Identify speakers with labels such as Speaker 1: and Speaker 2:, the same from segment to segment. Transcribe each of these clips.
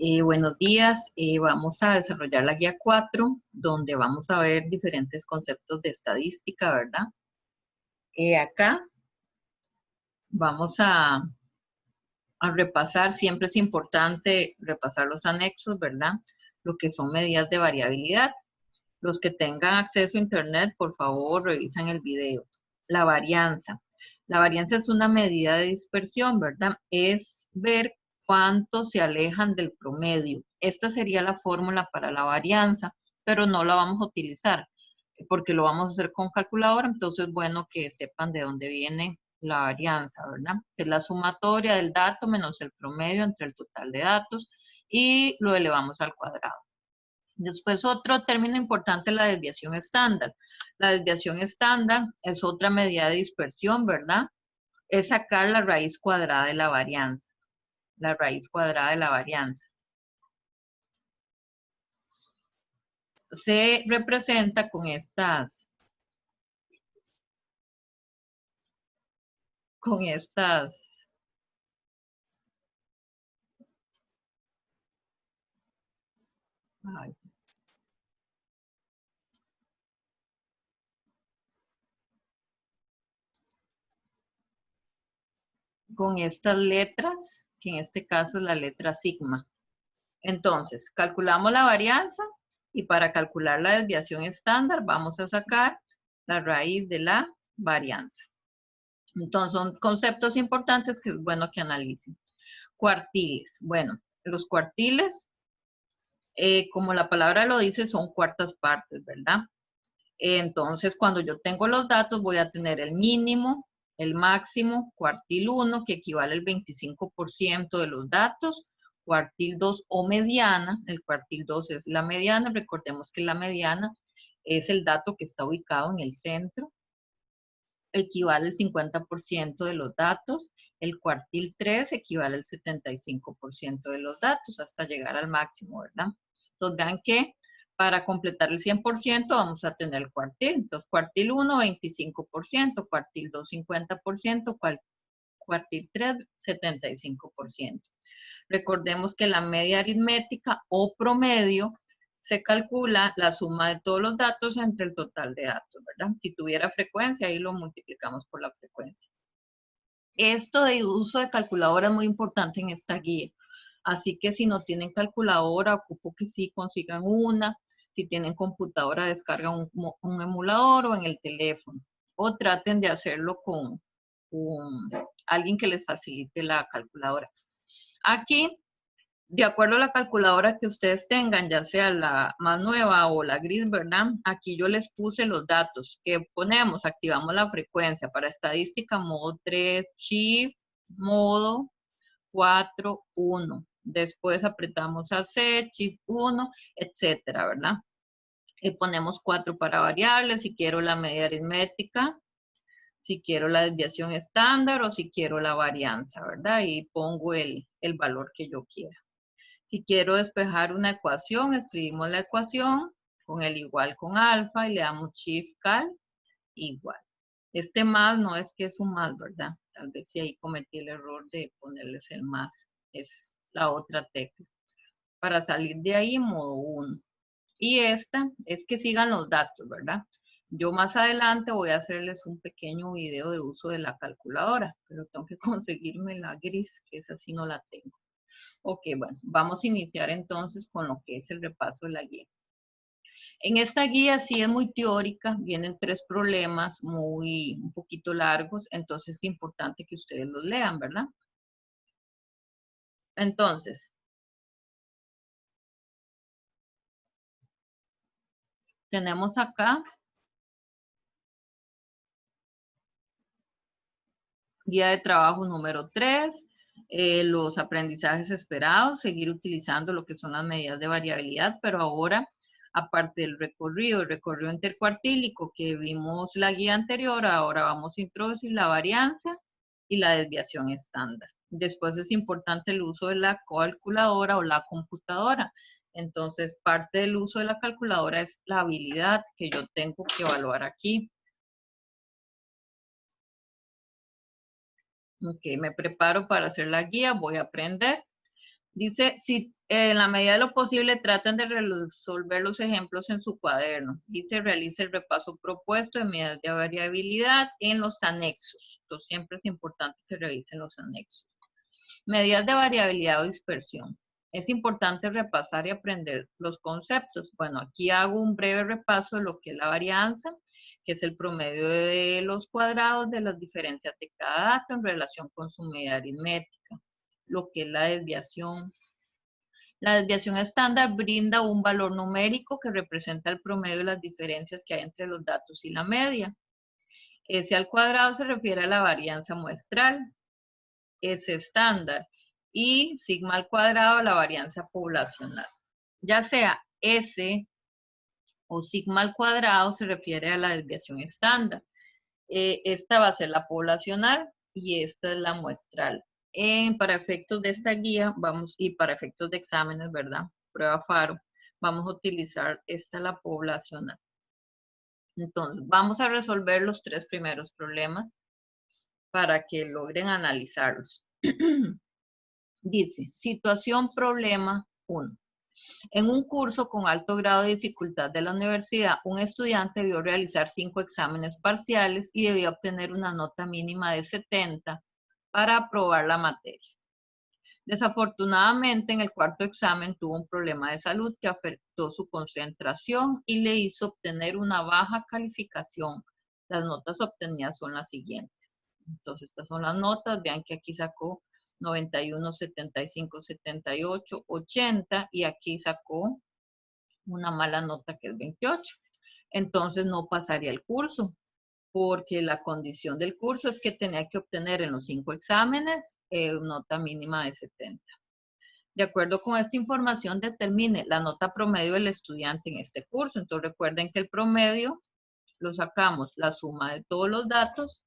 Speaker 1: Buenos días, vamos a desarrollar la guía 4, donde vamos a ver diferentes conceptos de estadística, ¿verdad? Acá vamos a repasar, siempre es importante repasar los anexos, ¿verdad? Lo que son medidas de variabilidad. Los que tengan acceso a internet, por favor, revisen el video. La varianza. La varianza es una medida de dispersión, ¿verdad? Es ver cuánto se alejan del promedio. Esta sería la fórmula para la varianza, pero no la vamos a utilizar porque lo vamos a hacer con calculadora, entonces es bueno que sepan de dónde viene la varianza, ¿verdad? Es la sumatoria del dato menos el promedio entre el total de datos y lo elevamos al cuadrado. Después otro término importante es la desviación estándar. La desviación estándar es otra medida de dispersión, ¿verdad? Es sacar la raíz cuadrada de la varianza. La raíz cuadrada de la varianza. Se representa con estas ay, con estas letras, que en este caso es la letra sigma. Entonces, calculamos la varianza y para calcular la desviación estándar vamos a sacar la raíz de la varianza. Entonces, son conceptos importantes que es bueno que analicen. Cuartiles. Bueno, los cuartiles, como la palabra lo dice, son cuartas partes, ¿verdad? Entonces, cuando yo tengo los datos, voy a tener el mínimo, el máximo, cuartil 1, que equivale al 25% de los datos, cuartil 2 o mediana, el cuartil 2 es la mediana, recordemos que la mediana es el dato que está ubicado en el centro, equivale al 50% de los datos, el cuartil 3 equivale al 75% de los datos hasta llegar al máximo, ¿verdad? Entonces vean que para completar el 100% vamos a tener el cuartil. Entonces cuartil 1, 25%, cuartil 2, 50%, cuartil 3, 75%. Recordemos que la media aritmética o promedio se calcula la suma de todos los datos entre el total de datos, ¿verdad? Si tuviera frecuencia, ahí lo multiplicamos por la frecuencia. Esto de uso de calculadora es muy importante en esta guía. Así que si no tienen calculadora, ocupo que sí consigan una. Si tienen computadora, descargan un emulador o en el teléfono. O traten de hacerlo con alguien que les facilite la calculadora. Aquí, de acuerdo a la calculadora que ustedes tengan, ya sea la más nueva o la gris, ¿verdad? Aquí yo les puse los datos que ponemos, activamos la frecuencia para estadística, modo 3, shift, modo 4, 1. Después apretamos a C, shift 1, etcétera, ¿verdad? Y ponemos 4 para variables, si quiero la media aritmética, si quiero la desviación estándar o si quiero la varianza, ¿verdad? Y pongo el valor que yo quiera. Si quiero despejar una ecuación, escribimos la ecuación con el igual con alfa y le damos shift cal igual. Este más no es que es un más, ¿verdad? Tal vez si ahí cometí el error de ponerles el más. Es la otra tecla. Para salir de ahí, modo 1. Y esta es que sigan los datos, ¿verdad? Yo más adelante voy a hacerles un pequeño video de uso de la calculadora, pero tengo que conseguirme la gris, que esa sí no la tengo. Ok, bueno, vamos a iniciar entonces con lo que es el repaso de la guía. En esta guía sí es muy teórica, vienen 3 problemas un poquito largos, entonces es importante que ustedes los lean, ¿verdad? Entonces, tenemos acá guía de trabajo número 3, los aprendizajes esperados, seguir utilizando lo que son las medidas de variabilidad, pero ahora, aparte del recorrido, el recorrido intercuartílico que vimos la guía anterior, ahora vamos a introducir la varianza y la desviación estándar. Después es importante el uso de la calculadora o la computadora. Entonces, parte del uso de la calculadora es la habilidad que yo tengo que evaluar aquí. Ok, me preparo para hacer la guía, voy a aprender. Dice, si en la medida de lo posible traten de resolver los ejemplos en su cuaderno. Dice, realice el repaso propuesto de medidas de variabilidad en los anexos. Entonces, siempre es importante que revisen los anexos. Medidas de variabilidad o dispersión. Es importante repasar y aprender los conceptos. Bueno, aquí hago un breve repaso de lo que es la varianza, que es el promedio de los cuadrados de las diferencias de cada dato en relación con su medida aritmética. Lo que es la desviación. La desviación estándar brinda un valor numérico que representa el promedio de las diferencias que hay entre los datos y la media. S al cuadrado se refiere a la varianza muestral. S estándar. Y sigma al cuadrado a la varianza poblacional. Ya sea S o sigma al cuadrado se refiere a la desviación estándar. Esta va a ser la poblacional y esta es la muestral. Para efectos de esta guía, y para efectos de exámenes, ¿verdad? Prueba FARO, vamos a utilizar la poblacional. Entonces, vamos a resolver los 3 primeros problemas para que logren analizarlos. Dice, situación problema 1. En un curso con alto grado de dificultad de la universidad, un estudiante debió realizar 5 exámenes parciales y debía obtener una nota mínima de 70 para aprobar la materia. Desafortunadamente, en el cuarto examen tuvo un problema de salud que afectó su concentración y le hizo obtener una baja calificación. Las notas obtenidas son las siguientes. Entonces, estas son las notas. Vean que aquí sacó 91, 75, 78, 80 y aquí sacó una mala nota que es 28. Entonces no pasaría el curso porque la condición del curso es que tenía que obtener en los 5 exámenes nota mínima de 70. De acuerdo con esta información, determine la nota promedio del estudiante en este curso. Entonces recuerden que el promedio lo sacamos la suma de todos los datos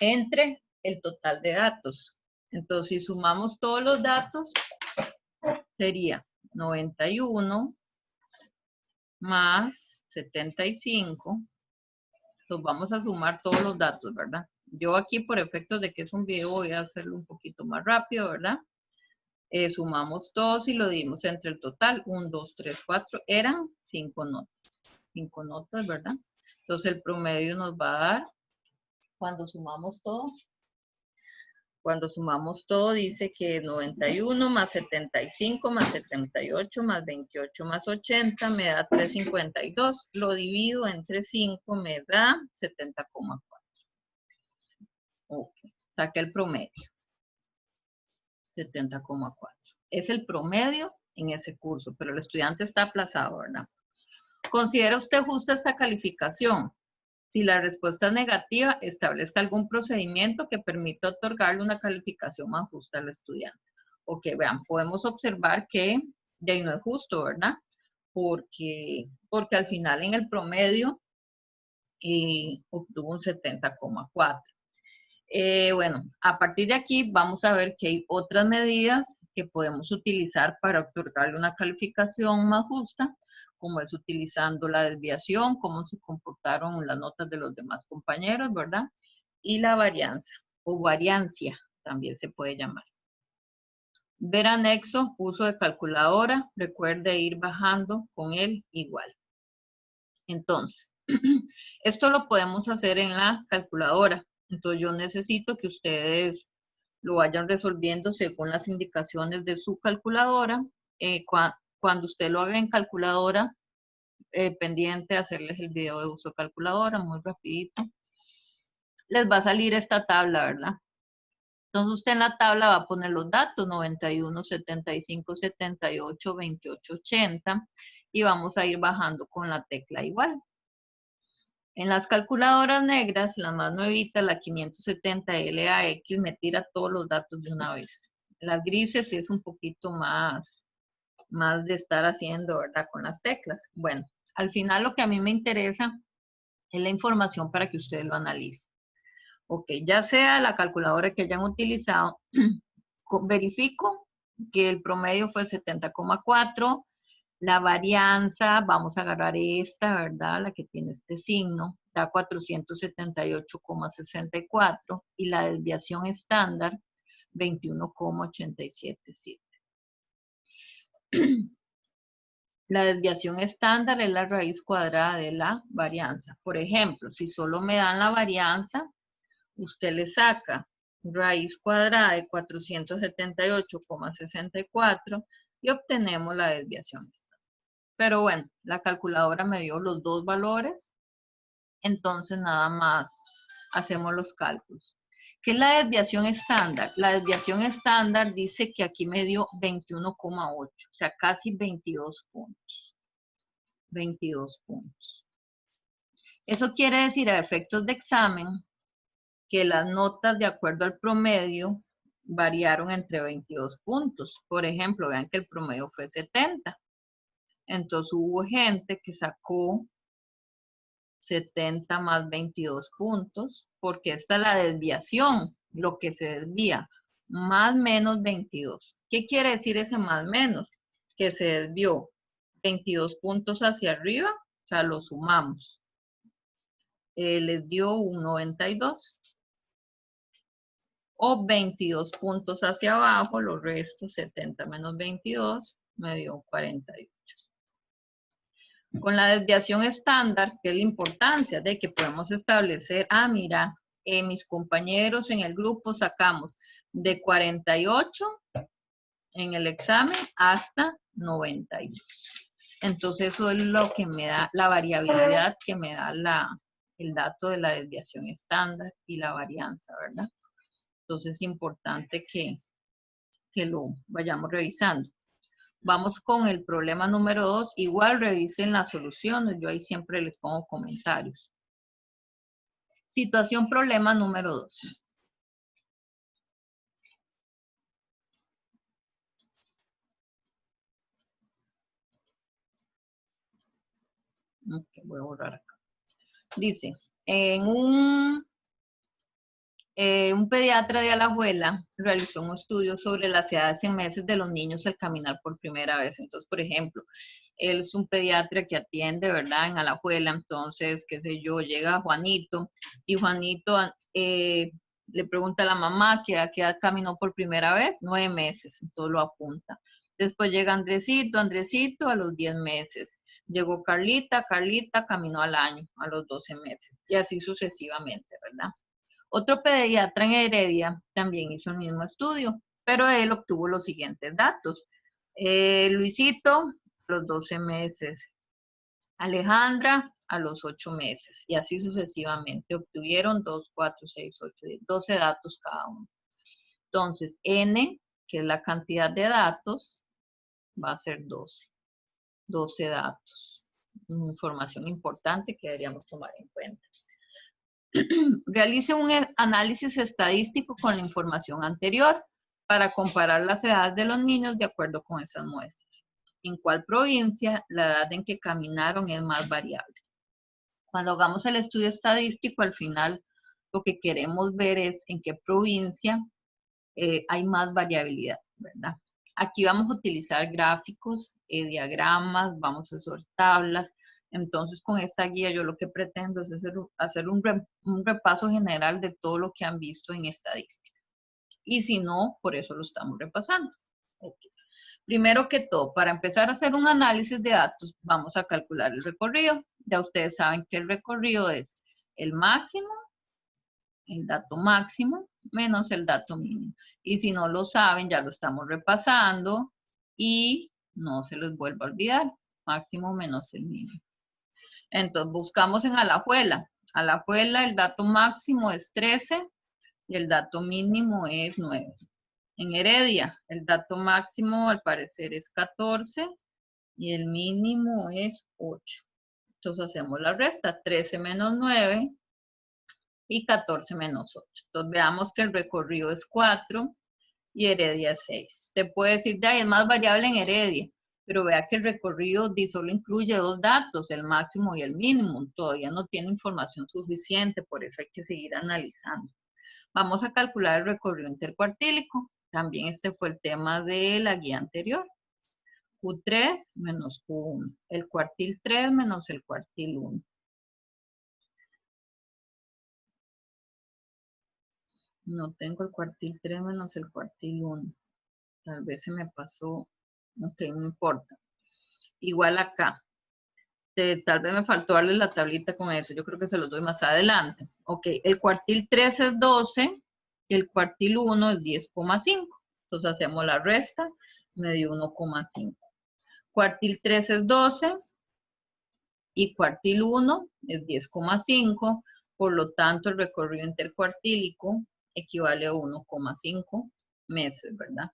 Speaker 1: entre el total de datos. Entonces, si sumamos todos los datos, sería 91 más 75. Entonces, vamos a sumar todos los datos, ¿verdad? Yo aquí, por efectos de que es un video, voy a hacerlo un poquito más rápido, ¿verdad? Sumamos todos y lo dimos entre el total. 1, 2, 3, 4. Eran 5 notas. 5 notas, ¿verdad? Entonces, el promedio nos va a dar, cuando sumamos todo, dice que 91 más 75 más 78 más 28 más 80 me da 352. Lo divido entre 5, me da 70,4. Ok, saqué el promedio. 70,4. Es el promedio en ese curso, pero el estudiante está aplazado, ¿verdad? ¿Considera usted justa esta calificación? Si la respuesta es negativa, establezca algún procedimiento que permita otorgarle una calificación más justa al estudiante. Ok, vean, podemos observar que de ahí no es justo, ¿verdad? Porque al final en el promedio obtuvo un 70,4. Bueno, a partir de aquí vamos a ver que hay otras medidas que podemos utilizar para otorgarle una calificación más justa, como es utilizando la desviación, cómo se comportaron las notas de los demás compañeros, ¿verdad? Y la varianza, o variancia, también se puede llamar. Ver anexo, uso de calculadora, recuerde ir bajando con el igual. Entonces, esto lo podemos hacer en la calculadora. Entonces, yo necesito que ustedes lo vayan resolviendo según las indicaciones de su calculadora. Cuando usted lo haga en calculadora, pendiente de hacerles el video de uso de calculadora, muy rapidito. Les va a salir esta tabla, ¿verdad? Entonces, usted en la tabla va a poner los datos, 91, 75, 78, 28, 80, y vamos a ir bajando con la tecla igual. En las calculadoras negras, la más nuevita, la 570 LAX, me tira todos los datos de una vez. Las grises es un poquito más de estar haciendo, ¿verdad? Con las teclas. Bueno, al final lo que a mí me interesa es la información para que ustedes lo analicen. Ok, ya sea la calculadora que hayan utilizado, verifico que el promedio fue 70,4. La varianza, vamos a agarrar esta, ¿verdad? La que tiene este signo, da 478,64 y la desviación estándar 21,877. La desviación estándar es la raíz cuadrada de la varianza. Por ejemplo, si solo me dan la varianza, usted le saca raíz cuadrada de 478,64 y obtenemos la desviación estándar. Pero bueno, la calculadora me dio los dos valores, entonces nada más hacemos los cálculos. ¿Qué es la desviación estándar? La desviación estándar dice que aquí me dio 21,8, o sea, casi 22 puntos. 22 puntos. Eso quiere decir, a efectos de examen, que las notas de acuerdo al promedio variaron entre 22 puntos. Por ejemplo, vean que el promedio fue 70. Entonces hubo gente que sacó 70 más 22 puntos, porque esta es la desviación, lo que se desvía, más menos 22. ¿Qué quiere decir ese más menos? Que se desvió 22 puntos hacia arriba, o sea, lo sumamos. Les dio un 92. O 22 puntos hacia abajo, los restos, 70 menos 22, me dio 48. Con la desviación estándar, ¿qué es la importancia? De que podemos establecer, mira, mis compañeros en el grupo sacamos de 48 en el examen hasta 92. Entonces eso es lo que me da la variabilidad que me da el dato de la desviación estándar y la varianza, ¿verdad? Entonces es importante que lo vayamos revisando. Vamos con el problema número 2. Igual revisen las soluciones. Yo ahí siempre les pongo comentarios. Situación problema número 2. Okay, voy a borrar acá. Dice, en un pediatra de Alajuela realizó un estudio sobre las edades en meses de los niños al caminar por primera vez. Entonces, por ejemplo, él es un pediatra que atiende, ¿verdad? En Alajuela, entonces, qué sé yo, llega Juanito y Juanito le pregunta a la mamá que a qué edad caminó por primera vez, 9 meses, entonces lo apunta. Después llega Andresito a los 10 meses. Llegó Carlita caminó al año, a los 12 meses, y así sucesivamente, ¿verdad? Otro pediatra en Heredia también hizo el mismo estudio, pero él obtuvo los siguientes datos. Luisito, a los 12 meses. Alejandra, a los 8 meses. Y así sucesivamente. Obtuvieron 2, 4, 6, 8, 10, 12 datos cada uno. Entonces, N, que es la cantidad de datos, va a ser 12. 12 datos. Información importante que deberíamos tomar en cuenta. Realice un análisis estadístico con la información anterior para comparar las edades de los niños de acuerdo con esas muestras. ¿En cuál provincia la edad en que caminaron es más variable? Cuando hagamos el estudio estadístico, al final lo que queremos ver es en qué provincia hay más variabilidad, ¿verdad? Aquí vamos a utilizar gráficos, diagramas, vamos a usar tablas. Entonces, con esta guía yo lo que pretendo es hacer un repaso general de todo lo que han visto en estadística. Y si no, por eso lo estamos repasando. Okay. Primero que todo, para empezar a hacer un análisis de datos, vamos a calcular el recorrido. Ya ustedes saben que el recorrido es el máximo, el dato máximo, menos el dato mínimo. Y si no lo saben, ya lo estamos repasando y no se les vuelva a olvidar. Máximo menos el mínimo. Entonces, buscamos en Alajuela. Alajuela, el dato máximo es 13 y el dato mínimo es 9. En Heredia, el dato máximo al parecer es 14 y el mínimo es 8. Entonces, hacemos la resta. 13 menos 9 y 14 menos 8. Entonces, veamos que el recorrido es 4 y Heredia es 6. Te puede decir, de ahí es más variable en Heredia, pero vea que el recorrido solo incluye 2 datos, el máximo y el mínimo. Todavía no tiene información suficiente, por eso hay que seguir analizando. Vamos a calcular el recorrido intercuartílico. También este fue el tema de la guía anterior. Q3 menos Q1. El cuartil 3 menos el cuartil 1. No tengo el cuartil 3 menos el cuartil 1. Tal vez se me pasó. Ok, no importa. Igual acá. Tal vez me faltó darle la tablita con eso. Yo creo que se los doy más adelante. Ok, el cuartil 3 es 12. Y el cuartil 1 es 10,5. Entonces hacemos la resta. Me dio 1,5. Cuartil 3 es 12. Y cuartil 1 es 10,5. Por lo tanto, el recorrido intercuartílico equivale a 1,5 meses, ¿verdad?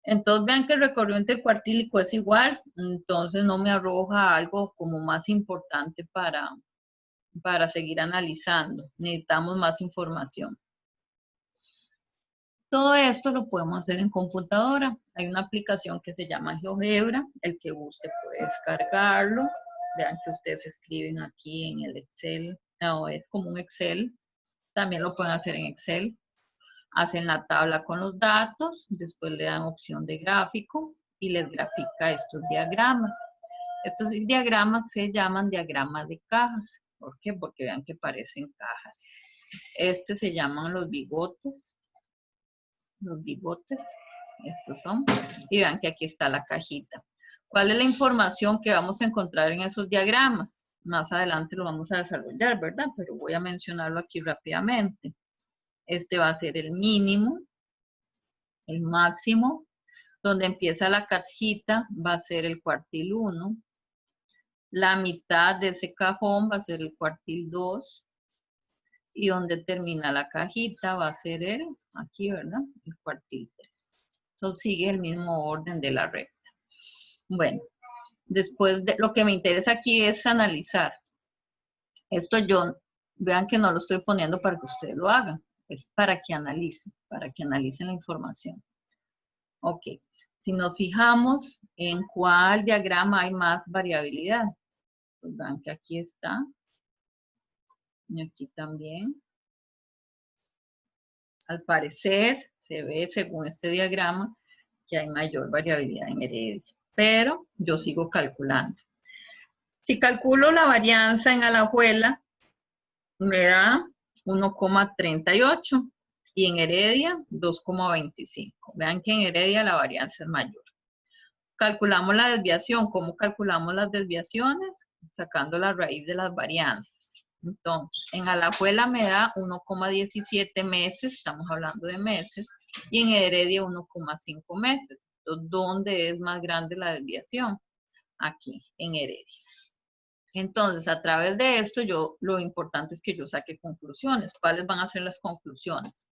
Speaker 1: Entonces vean que el recorrido intercuartílico es igual, entonces no me arroja algo como más importante para seguir analizando. Necesitamos más información. Todo esto lo podemos hacer en computadora. Hay una aplicación que se llama GeoGebra. El que guste puede descargarlo. Vean que ustedes escriben aquí en el Excel. No, es como un Excel. También lo pueden hacer en Excel. Hacen la tabla con los datos, después le dan opción de gráfico y les grafica estos diagramas. Estos diagramas se llaman diagramas de cajas. ¿Por qué? Porque vean que parecen cajas. Se llaman los bigotes. Los bigotes, estos son. Y vean que aquí está la cajita. ¿Cuál es la información que vamos a encontrar en esos diagramas? Más adelante lo vamos a desarrollar, ¿verdad? Pero voy a mencionarlo aquí rápidamente. Este va a ser el mínimo, el máximo. Donde empieza la cajita va a ser el cuartil 1. La mitad de ese cajón va a ser el cuartil 2. Y donde termina la cajita va a ser aquí, ¿verdad? El cuartil 3. Entonces sigue el mismo orden de la recta. Bueno, después de lo que me interesa aquí es analizar. Esto vean que no lo estoy poniendo para que ustedes lo hagan. Es para que analicen la información. Ok, si nos fijamos en cuál diagrama hay más variabilidad. Pues vean que aquí está. Y aquí también. Al parecer, se ve según este diagrama que hay mayor variabilidad en Heredia. Pero yo sigo calculando. Si calculo la varianza en Alajuela, me da 1,38 y en Heredia 2,25. Vean que en Heredia la varianza es mayor. Calculamos la desviación. ¿Cómo calculamos las desviaciones? Sacando la raíz de las varianzas. Entonces, en Alajuela me da 1,17 meses, estamos hablando de meses, y en Heredia 1,5 meses. Entonces, ¿dónde es más grande la desviación? Aquí, en Heredia. Entonces, a través de esto, lo importante es que yo saque conclusiones. ¿Cuáles van a ser las conclusiones?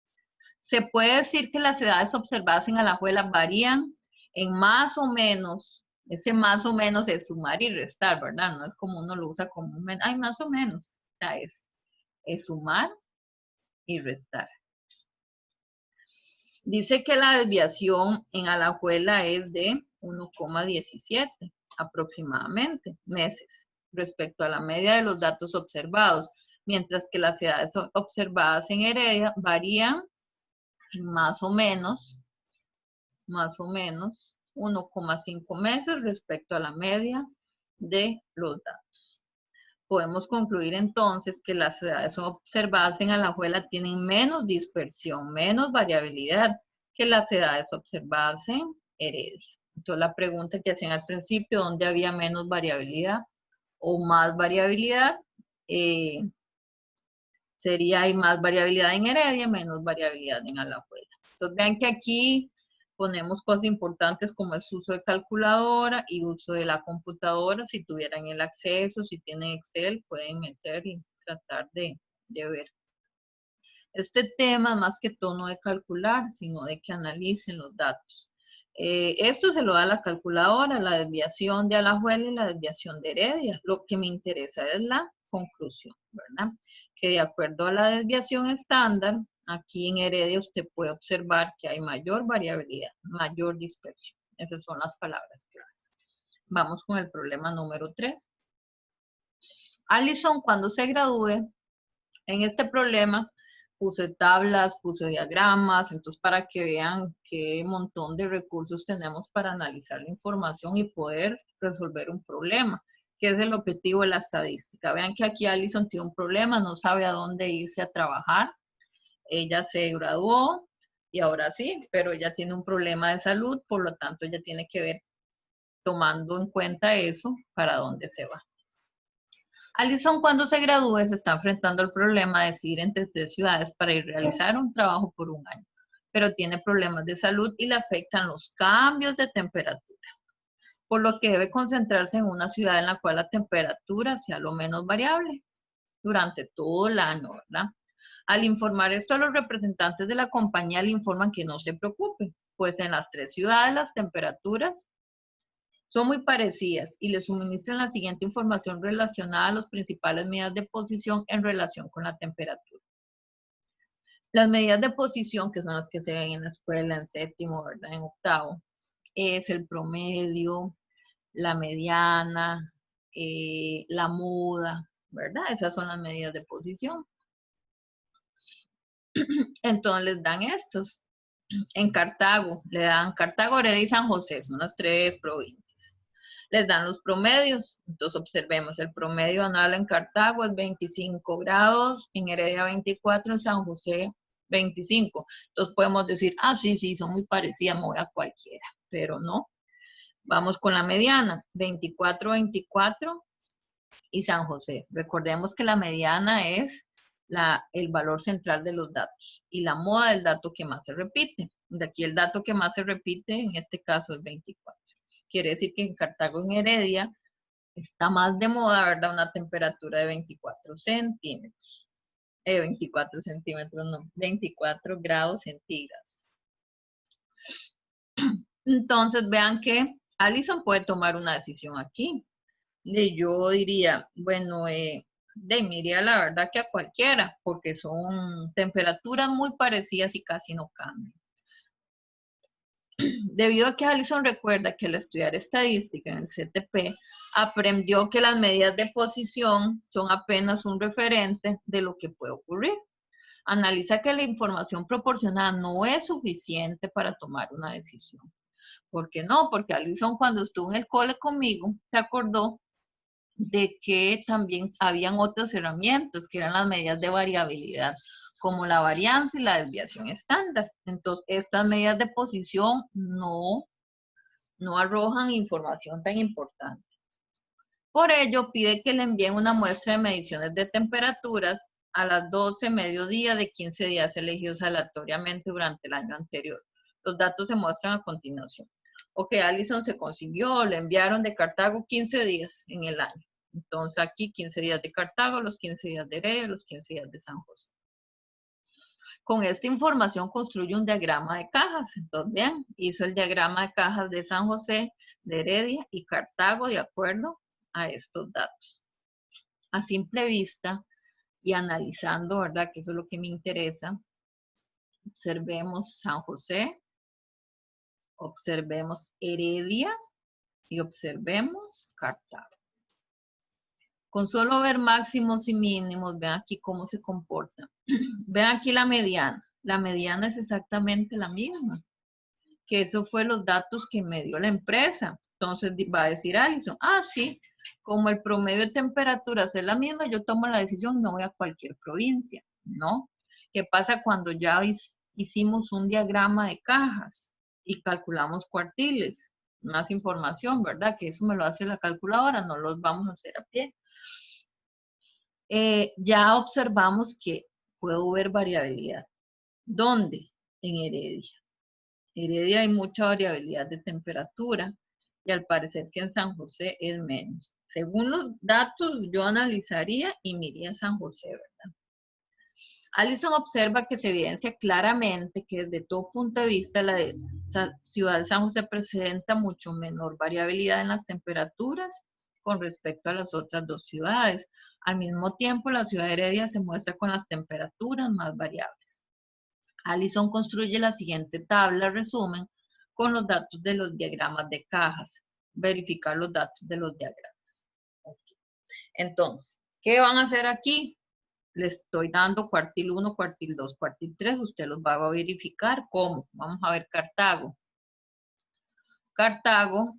Speaker 1: Se puede decir que las edades observadas en Alajuela varían en más o menos. Ese más o menos es sumar y restar, ¿verdad? No es como uno lo usa comúnmente. Ay, más o menos. O sea, es sumar y restar. Dice que la desviación en Alajuela es de 1,17 aproximadamente meses respecto a la media de los datos observados, mientras que las edades observadas en Heredia varían en más o menos 1,5 meses respecto a la media de los datos. Podemos concluir entonces que las edades observadas en Alajuela tienen menos dispersión, menos variabilidad que las edades observadas en Heredia. Entonces la pregunta que hacían al principio, ¿dónde había menos variabilidad o más variabilidad? Sería hay más variabilidad en Heredia, menos variabilidad en Alajuela. Entonces vean que aquí ponemos cosas importantes como el uso de calculadora y uso de la computadora. Si tuvieran el acceso, si tienen Excel, pueden meter y tratar de ver. Este tema más que todo no de calcular, sino de que analicen los datos. Esto se lo da la calculadora, la desviación de Alajuela y la desviación de Heredia. Lo que me interesa es la conclusión, ¿verdad? Que de acuerdo a la desviación estándar, aquí en Heredia usted puede observar que hay mayor variabilidad, mayor dispersión. Esas son las palabras claves. Vamos con el problema número 3. Alison, cuando se gradúe, en este problema puse tablas, puse diagramas, entonces para que vean qué montón de recursos tenemos para analizar la información y poder resolver un problema, que es el objetivo de la estadística. Vean que aquí Alison tiene un problema, no sabe a dónde irse a trabajar ella se graduó y ahora sí, pero ella tiene un problema de salud, por lo tanto ella tiene que ver, tomando en cuenta eso, para dónde se va. Alison, cuando se gradúe, se está enfrentando al problema de decidir entre 3 ciudades para ir a realizar un trabajo por un año, pero tiene problemas de salud y le afectan los cambios de temperatura, por lo que debe concentrarse en una ciudad en la cual la temperatura sea lo menos variable durante todo el año, ¿verdad? Al informar esto a los representantes de la compañía, le informan que no se preocupe, pues en las 3 ciudades las temperaturas son muy parecidas y le suministran la siguiente información relacionada a las principales medidas de posición en relación con la temperatura. Las medidas de posición, que son las que se ven en la escuela, en séptimo, ¿verdad? En octavo, es el promedio, la mediana, la muda, ¿verdad? Esas son las medidas de posición. Entonces les dan estos. En Cartago, le dan Cartago, Heredia y San José, son las 3 provincias. Les dan los promedios, entonces observemos, el promedio anual en Cartago es 25 grados, en Heredia 24, en San José 25. Entonces podemos decir, ah, sí, son muy parecidas, me voy a cualquiera, pero no. Vamos con la mediana, 24, 24 y San José. Recordemos que la mediana es el valor central de los datos y la moda del dato que más se repite. De aquí el dato que más se repite, en este caso es 24. Quiere decir que en Cartago, en Heredia, está más de moda, ¿verdad? Una temperatura de 24 centímetros. 24 centímetros, no, 24 grados centígrados. Entonces, vean que Alison puede tomar una decisión aquí. Yo diría, bueno, me iría la verdad que a cualquiera, porque son temperaturas muy parecidas y casi no cambian. Debido a que Alison recuerda que al estudiar estadística en el CTP, aprendió que las medidas de posición son apenas un referente de lo que puede ocurrir. Analiza que la información proporcionada no es suficiente para tomar una decisión. ¿Por qué no? Porque Alison, cuando estuvo en el cole conmigo, se acordó de que también habían otras herramientas que eran las medidas de variabilidad, como la varianza y la desviación estándar. Entonces, estas medidas de posición no arrojan información tan importante. Por ello, pide que le envíen una muestra de mediciones de temperaturas a las 12 mediodía de 15 días elegidos aleatoriamente durante el año anterior. Los datos se muestran a continuación. Ok, Alison se consiguió, le enviaron de Cartago 15 días en el año. Entonces aquí 15 días de Cartago, los 15 días de Heredia, los 15 días de San José. Con esta información construye un diagrama de cajas. Entonces, vean, hizo el diagrama de cajas de San José, de Heredia y Cartago de acuerdo a estos datos. A simple vista y analizando, ¿verdad? Que eso es lo que me interesa. Observemos San José, observemos Heredia y observemos Cartago. Con solo ver máximos y mínimos, vean aquí cómo se comporta. Vean aquí la mediana. La mediana es exactamente la misma. Que eso fue los datos que me dio la empresa. Entonces va a decir Alison, ah, sí, como el promedio de temperaturas es la misma, yo tomo la decisión, no voy a cualquier provincia, ¿no? ¿Qué pasa cuando ya hicimos un diagrama de cajas y calculamos cuartiles? Más información, ¿verdad? Que eso me lo hace la calculadora, no los vamos a hacer a pie. Ya observamos que puedo ver variabilidad. ¿Dónde? En Heredia. Heredia hay mucha variabilidad de temperatura y al parecer que en San José es menos. Según los datos, yo analizaría y miraría San José, ¿verdad? Alison observa que se evidencia claramente que desde todo punto de vista la ciudad de San José presenta mucho menor variabilidad en las temperaturas con respecto a las otras 2 ciudades. Al mismo tiempo, la ciudad de Heredia se muestra con las temperaturas más variables. Alison construye la siguiente tabla resumen con los datos de los diagramas de cajas. Verificar los datos de los diagramas. Okay. Entonces, ¿qué van a hacer aquí? Le estoy dando cuartil 1, cuartil 2, cuartil 3. Usted los va a verificar. ¿Cómo? Vamos a ver Cartago. Cartago,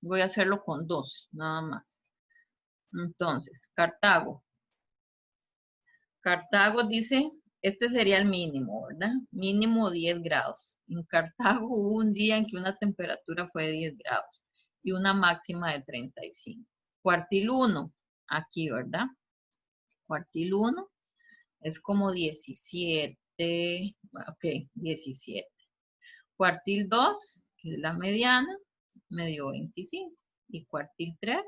Speaker 1: voy a hacerlo con 2, nada más. Entonces, Cartago. Cartago dice este sería el mínimo, ¿verdad? Mínimo 10 grados. En Cartago hubo un día en que una temperatura fue de 10 grados y una máxima de 35. Cuartil 1, aquí, ¿verdad? Cuartil 1 es como 17, ok, 17. Cuartil 2, que es la mediana, me dio 25. Y cuartil 3,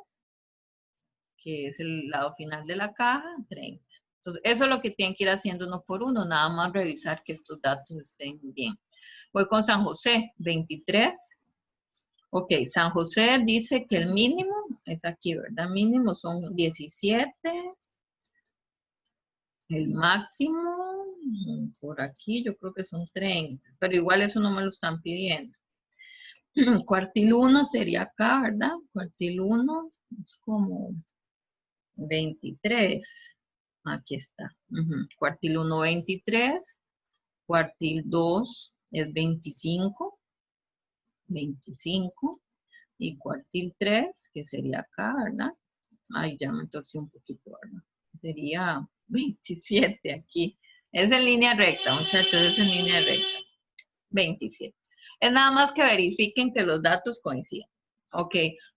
Speaker 1: que es el lado final de la caja, 30. Entonces, eso es lo que tienen que ir haciendo uno por uno, nada más revisar que estos datos estén bien. Voy con San José, 23. Ok, San José dice que el mínimo, es aquí, ¿verdad? Mínimo son 17. El máximo, por aquí, yo creo que son 30. Pero igual eso no me lo están pidiendo. Cuartil 1 sería acá, ¿verdad? Cuartil 1 es como 23. Aquí está. Cuartil 1, 23. Cuartil 2 es 25. 25. Y cuartil 3, que sería acá, ¿verdad? Ay, ya me torcí un poquito, ¿verdad? Sería 27 aquí. Es en línea recta, muchachos, es en línea recta. 27. Es nada más que verifiquen que los datos coinciden. Ok,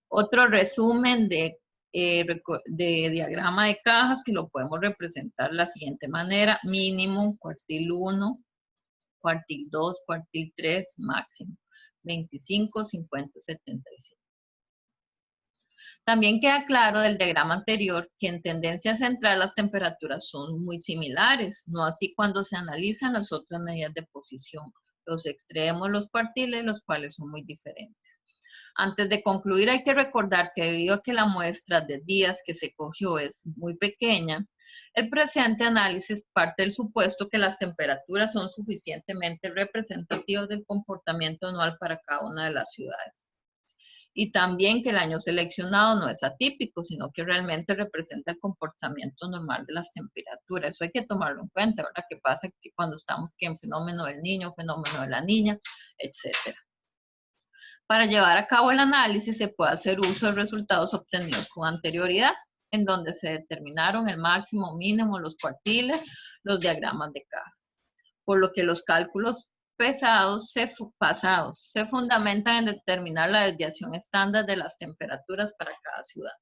Speaker 1: otro resumen de diagrama de cajas que lo podemos representar de la siguiente manera. Mínimo, cuartil 1, cuartil 2, cuartil 3, máximo. 25, 50, 75. También queda claro del diagrama anterior que en tendencia central las temperaturas son muy similares, no así cuando se analizan las otras medidas de posición, los extremos, los cuartiles, los cuales son muy diferentes. Antes de concluir, hay que recordar que debido a que la muestra de días que se cogió es muy pequeña, el presente análisis parte del supuesto que las temperaturas son suficientemente representativas del comportamiento anual para cada una de las ciudades. Y también que el año seleccionado no es atípico, sino que realmente representa el comportamiento normal de las temperaturas. Eso hay que tomarlo en cuenta, ¿verdad? ¿Qué pasa que cuando estamos en fenómeno del niño, fenómeno de la niña, etcétera? Para llevar a cabo el análisis se puede hacer uso de resultados obtenidos con anterioridad, en donde se determinaron el máximo, mínimo, los cuartiles, los diagramas de cajas. Por lo que los cálculos pasados se fundamentan en determinar la desviación estándar de las temperaturas para cada ciudad.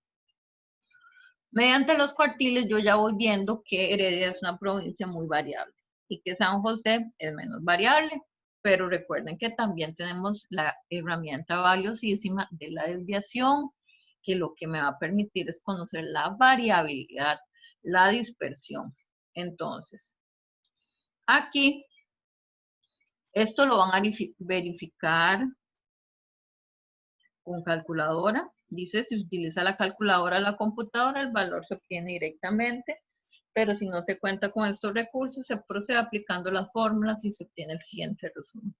Speaker 1: Mediante los cuartiles yo ya voy viendo que Heredia es una provincia muy variable y que San José es menos variable, pero recuerden que también tenemos la herramienta valiosísima de la desviación, que lo que me va a permitir es conocer la variabilidad, la dispersión. Entonces, aquí, esto lo van a verificar con calculadora. Dice, si utiliza la calculadora de la computadora, el valor se obtiene directamente, pero si no se cuenta con estos recursos, se procede aplicando las fórmulas y se obtiene el siguiente resumen.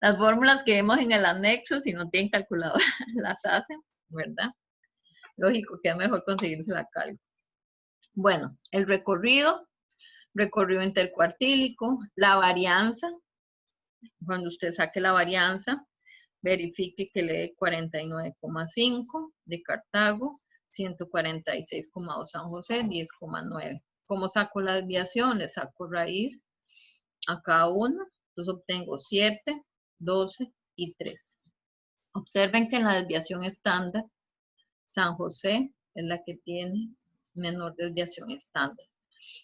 Speaker 1: Las fórmulas que vemos en el anexo, si no tienen calculadora, las hacen, ¿verdad? Lógico que es mejor conseguirse la cálculo. Bueno, el recorrido intercuartílico, la varianza. Cuando usted saque la varianza, verifique que le dé 49,5 de Cartago, 146,2 San José, 10,9. ¿Cómo saco la desviación? Le saco raíz a cada uno. Entonces obtengo 7, 12 y 3. Observen que en la desviación estándar, San José es la que tiene menor desviación estándar.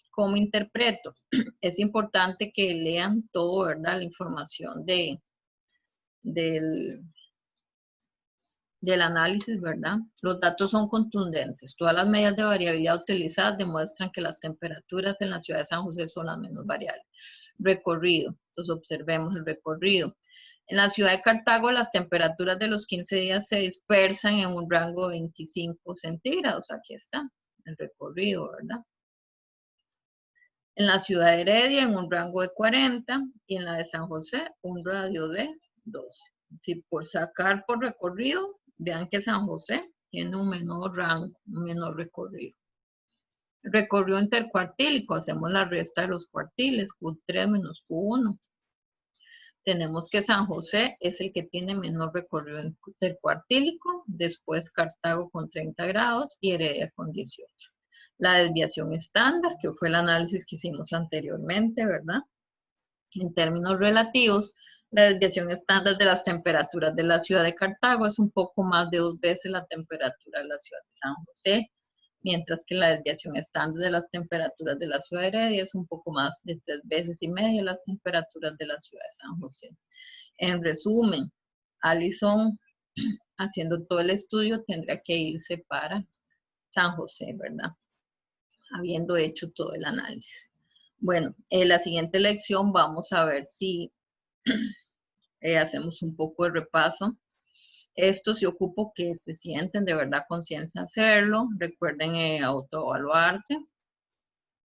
Speaker 1: ¿Cómo interpreto? Es importante que lean todo, ¿verdad? La información del análisis, ¿verdad? Los datos son contundentes. Todas las medidas de variabilidad utilizadas demuestran que las temperaturas en la ciudad de San José son las menos variables. Recorrido. Entonces observemos el recorrido. En la ciudad de Cartago las temperaturas de los 15 días se dispersan en un rango de 25 centígrados. Aquí está el recorrido, ¿verdad? En la ciudad de Heredia en un rango de 40 y en la de San José un radio de 12. Si por sacar por recorrido, vean que San José tiene un menor rango, un menor recorrido. Recorrido intercuartílico, hacemos la resta de los cuartiles, Q3 menos Q1. Tenemos que San José es el que tiene menor recorrido intercuartílico, después Cartago con 30 grados y Heredia con 18. La desviación estándar, que fue el análisis que hicimos anteriormente, ¿verdad? En términos relativos, la desviación estándar de las temperaturas de la ciudad de Cartago es un poco más de 2 veces la temperatura de la ciudad de San José, mientras que la desviación estándar de las temperaturas de la ciudad de Heredia es un poco más de 3 veces y media las temperaturas de la ciudad de San José. En resumen, Alison, haciendo todo el estudio, tendría que irse para San José, ¿verdad? Habiendo hecho todo el análisis. Bueno, en la siguiente lección vamos a ver si hacemos un poco de repaso. Esto sí ocupo que se sienten de verdad conciencia hacerlo. Recuerden autoevaluarse.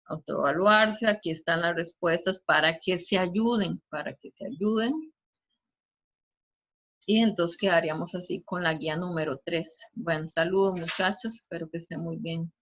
Speaker 1: Autoevaluarse. Aquí están las respuestas para que se ayuden, Y entonces quedaríamos así con la guía número 3. Bueno, saludos muchachos, espero que estén muy bien.